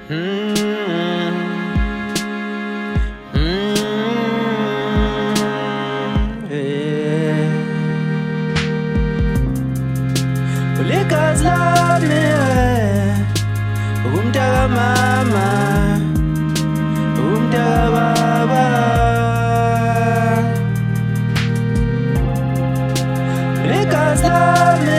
Uligazi lami umntaka mama umntaka baba uligazi lami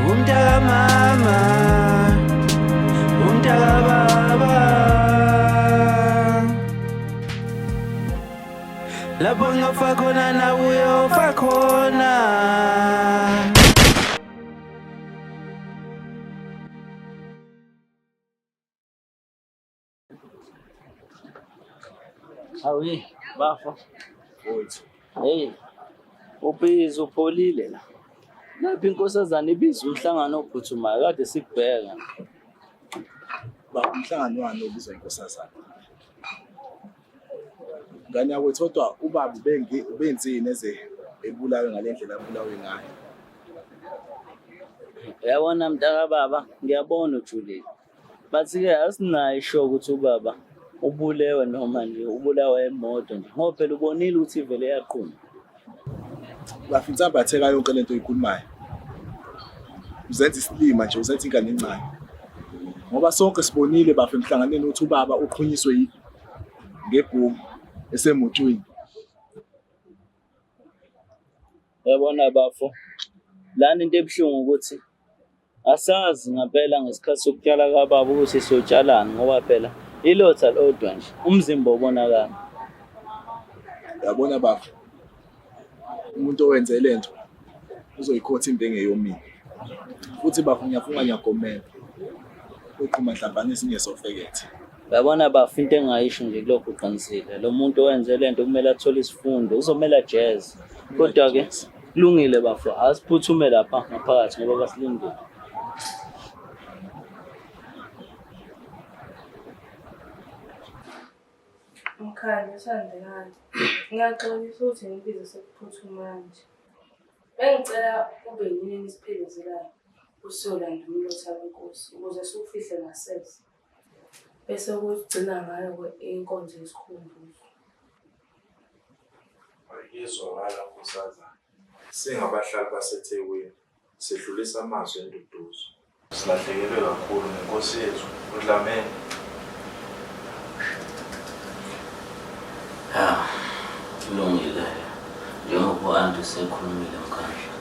umntaka mama umntaka baba lapho ngafa khona nawe uyofa khona. Hayi bafo uthi hey ubhizi upholile la lapha inkosazana ibiza umhlangano ophuthumayo kade sikubheka ba umhlangano wani obizwa inkosazana ngani yakwethu kodwa ubaba ubenzini eze ebulawe ngalendlela abulawe ngayo. Yabona mntaka baba ngiyabona ujulile bathi-ke asinayo isho ukuthi ubaba ubulewe noma nje ubulawa emoto nje ngoba phela ubonile ukuthi ivele yaqhuma. Bafitsa batheka yonke lento oyikhulumayo. Uzenza isilima nje uzenza ingane encane. Ngoba sonke sibonile bafe emhlanganeni ukuthi ubaba uqhunyiswe ngebhumu esemotweni. Yabona bafo lana into ebuhlungu ukuthi asazi ngempela ngesikhathi sokutshala kababa ukuthi siyotshalana ngoba phela ilotha lodwa nje umzimba ubonakala. Yabona bafo umuntu owenze lento uzoyikhotha into engeyomini futhi bafo ngiyafunga ngiyagomela uqhuma mhlawumbe esinye sofekethe. Yabona bafo into engayisho nje kulokho uqinisile lo muntu owenze lento kumele athole isifundo uzomela jazz kodwa ke kulungile bafo asiphuthume lapha ngaphakathi ngoba basilindile. Mkhaya Sandekani, ngiyaxolisa ukuthi ngibize sekuphuthuma manje. Bengicela ube yini isiphelezelelayo usiyolanda umlotha wenkosi ukuze siwufihle ngasese. Bese kugcina ngayo inkonzo yesikhumbuzo. Ayizwakala nkosazana. Singabahlali baseThekwini sidlulisa amazwi enduduzo. Silahlekelwe kakhulu ngenkosi yethu uDlamini. Kulungile njengoba antu sekhulumile mkhaya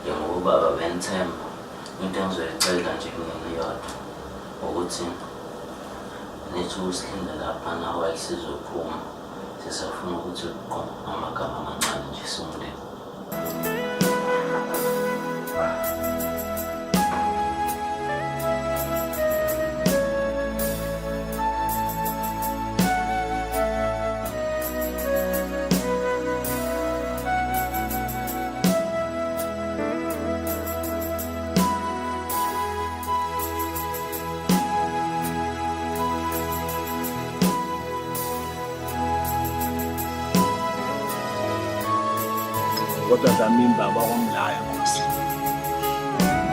njengoba baba benithemba into engizoyicela nje ngiyodwa ukuthi nithi usilinda lapha nawe sizophuma sisafuna ukuthi uqoqe amagama amancane nje somndeni. Kodwa Dlamini baba wangilaya Nkosi.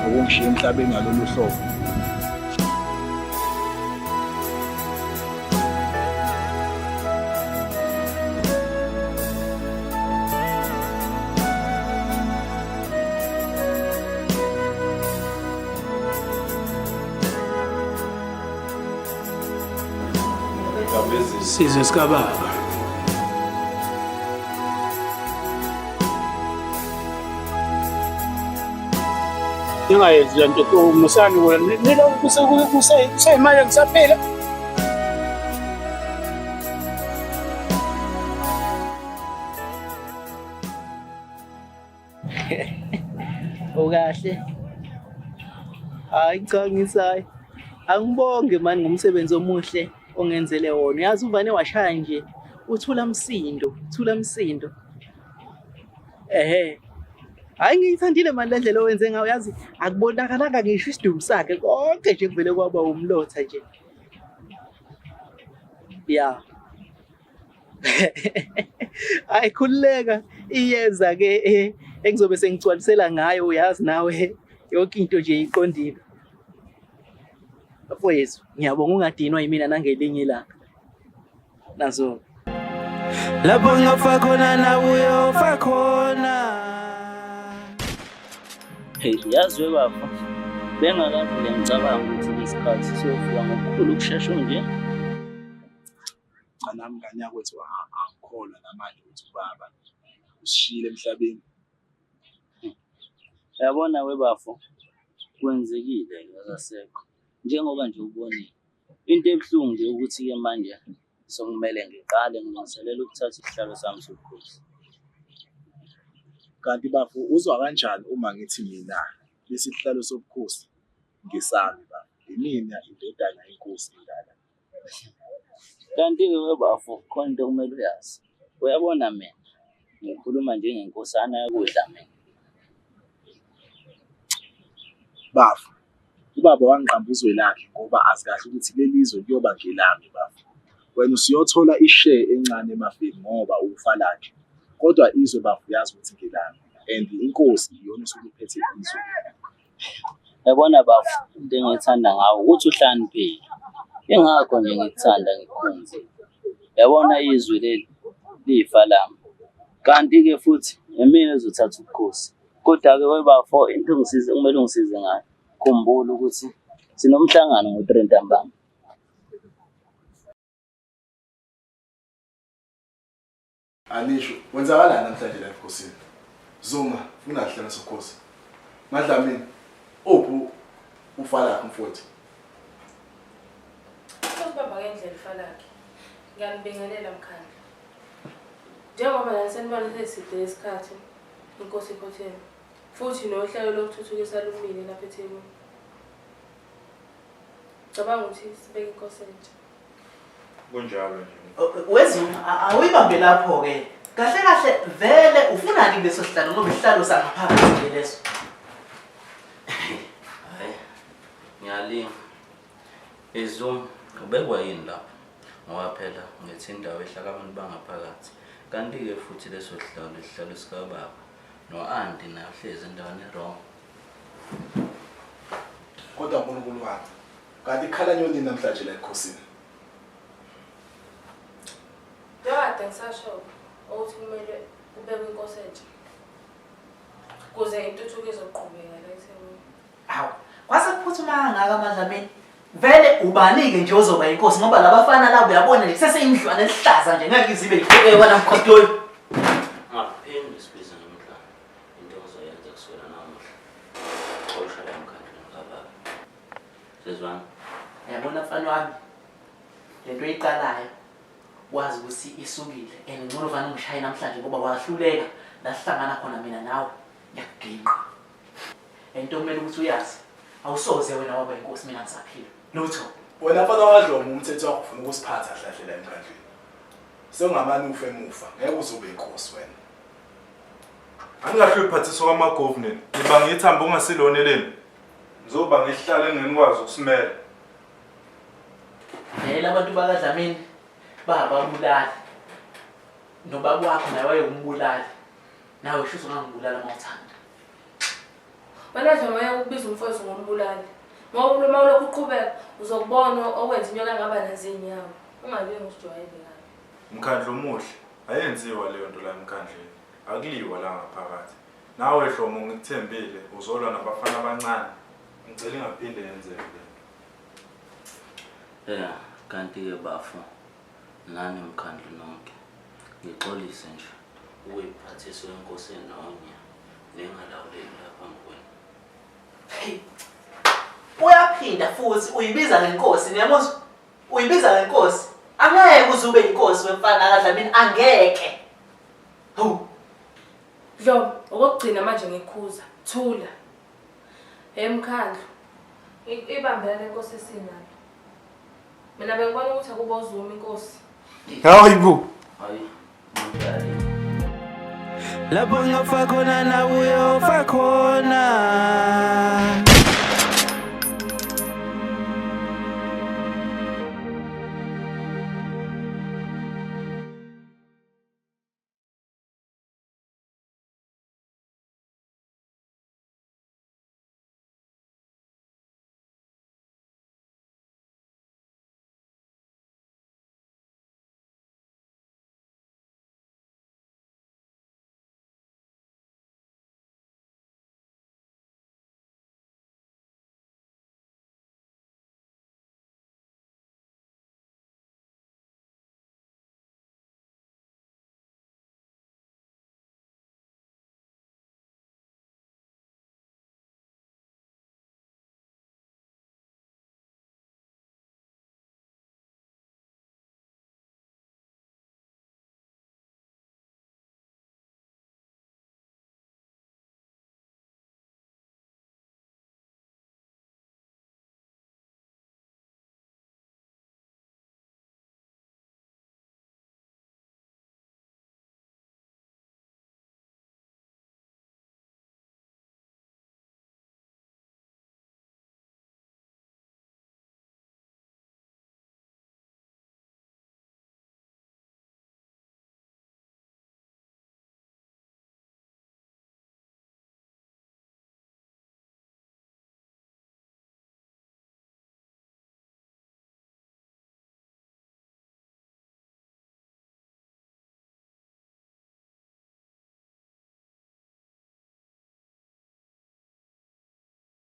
Ukungishiya emhlabeni ngalolu hlobo. Sizwe sikababa. Ingayenzi lento musani wena nilo kusayimali ngisaphela. Okahle hayi cha ngisayi angibonge mani ngomsebenzi omuhle ongenzele wona yazi uvane washaya nje uthula msindo hayi ngiyithandile mani le ndlela owenze ngayo yazi akubonakalanga ngisho isidumo sakhe konke nje kuvele kwaba umlotha nje ya ayikhululeka iyeza ke engizobe sengicwalisela ngayo uyazi nawe yonke into nje iqondile Mfowethu, ngiyabonga ungadinwa yimina nangelinye ilanga. Nazo. Lapho ngafa khona nawe uyofa khona. Hey, yazi webaba. Bengakaze ngicabanga ukuthi isikhathi siyofika ngokukhulu ukushesha nje. Cha nami nganyakwethu angikholwa namanje ukuthi ubaba usishiyile emhlabeni. Yabona webafo kwenzekile akasekho. Njengoba nje ubonile. Into ebuhlungu nje ukuthi ke manje sokumele ngiqale ngilungiselela ukuthatha isihlalo sami sobukhosi. Kanti bafo uzwa kanjani uma ngithi mina lesihlalo sobukhosi ngisami baba? Yimina indodana yenkosi indala. Kanti-ke webafo khona into okumele uyazi. Uyabona mina ngikhuluma njengenkosana yakudla mina. Bafo ubaba wangiqamba uzwe lakhe ngoba azi kahle ukuthi lelizwe kuyoba ngelami bafo. Wena usiyothola ishare encane emafeni ngoba ufa lakhe. Kodwa izwe bafo yazi ukuthi ngelami and inkosi iyona usuke iphethe izwe. Yabona bafo into engiyithanda ngawo ukuthi uhlaniphile. Ingakho nje ngikuthanda ngikukhonze. Yabona izwi leli lifa lami. Kanti-ke futhi yimina ezothatha ubukhosi. Kodwa-ke webafo into engisize kumele ungisize ngayo. Khumbula ukuthi sinomhlangano ngo-3 ntambama. Anisho wenzakalani namhlanje la ebukhosini? Zuma unahlala sobukhosi. Madlamini ophu ufa lakhe mfowethu. Sokubamba ngendlela ifa lakhe. Ngiyanibingelela mkhandi. Njengoba la senibona seside isikhathi inkosi iphothela. Futhi nohlelo lokuthuthukisa lumile lapha eThekwini. Cabanga ukuthi sibeke inkosi entsha. Kunjalo nje. Wezuma awuyibambe lapho ke. Kahle kahle vele ufunani kuleso sihlalo ngoba isihlalo sangaphakathi leso. Hayi. Ngiyalinga. Izum ubekwa yini lapho? Ngoba phela ngithi indawo ehlala abantu bangaphakathi. Kanti-ke futhi leso sihlalo sikababa. No-Anti naye uhlezi endaweni wrong. Kodwa uNkulunkulu wami. Kanti ikhala nyoni namhlanje la ebukhosini. Njengoba ngisasho ukuthi kumele kubekwe inkosi entsha. Kuze intuthuko izoqhubeka la eThekwini. Hawu, kwase kuphuthuma ngaka Madlamini. Vele ubanike nje ozoba inkosi ngoba labafana labo uyabona nje seseyindlwana elihlaza nje ngeke izibe yibheke wena mkhotoyi. Ngaphinde sibize ngemidlalo. Into ozoyenza kuswela namuhla. Xosha la emkhandlweni kababa. Sezwana. Yabona mfana wami. Lento eyiqalayo wazi ukuthi isukile and ngcono vana ungishaye namhlanje ngoba wahluleka la sihlangana khona mina nawe yakuginqa. Into kumele ukuthi uyazi awusoze wena waba inkosi mina ngisaphila. Lutho Wena mfana wadlomo umthetho wakho ufuna ukusiphatha kahle la emkhandlweni. Sewungamani ufe emuva ngeke uzobe inkosi wena. Angahluphi phathiswa kwama-government. Ngiba ngithamba ungasiloneleni. Ngizoba ngihlale engenikwazi ukusimela. Yela abantu bakaDlamini bababulali. Nobaba wakho naye wayegumbulali. Nawe shuthi ungangibulala mawuthanda. Wena nje moya ukubiza umfowethu ngombulali. Ngoba uma ulokhu uqhubeka uzokubona okwenza inyoka ngaba nezinyawo. Ungabe ngusijwayele la. Umkhandlo omuhle. Ayenziwa leyo nto la emkhandleni. Akuliwa la ngaphakathi. Nawe Hlomo ngikuthembile uzolwa nabafana abancane. Ngicela ingaphinde yenzeke. Kanti-ke bafo. Nani mkhandlo nonke. Ngixolise nje. Uyiphathiswe inkosi enonya. Nengalawuleki lapha ngwena. Hey. Uyaphinda futhi uyibiza ngenkosi niyamuzwa? Uyibiza ngenkosi. Angeke uzube inkosi wemfana kaDlamini angeke. Hu. Dlo, okugcina manje ngikhuza. Thula. Emkhandlo. Ibambela lenkosi esinayo. Mina bengibona ukuthi akuba uZuma inkosi. Hayibo. Hayi. Mdali. Lapho ngafa khona nawe uyofa khona.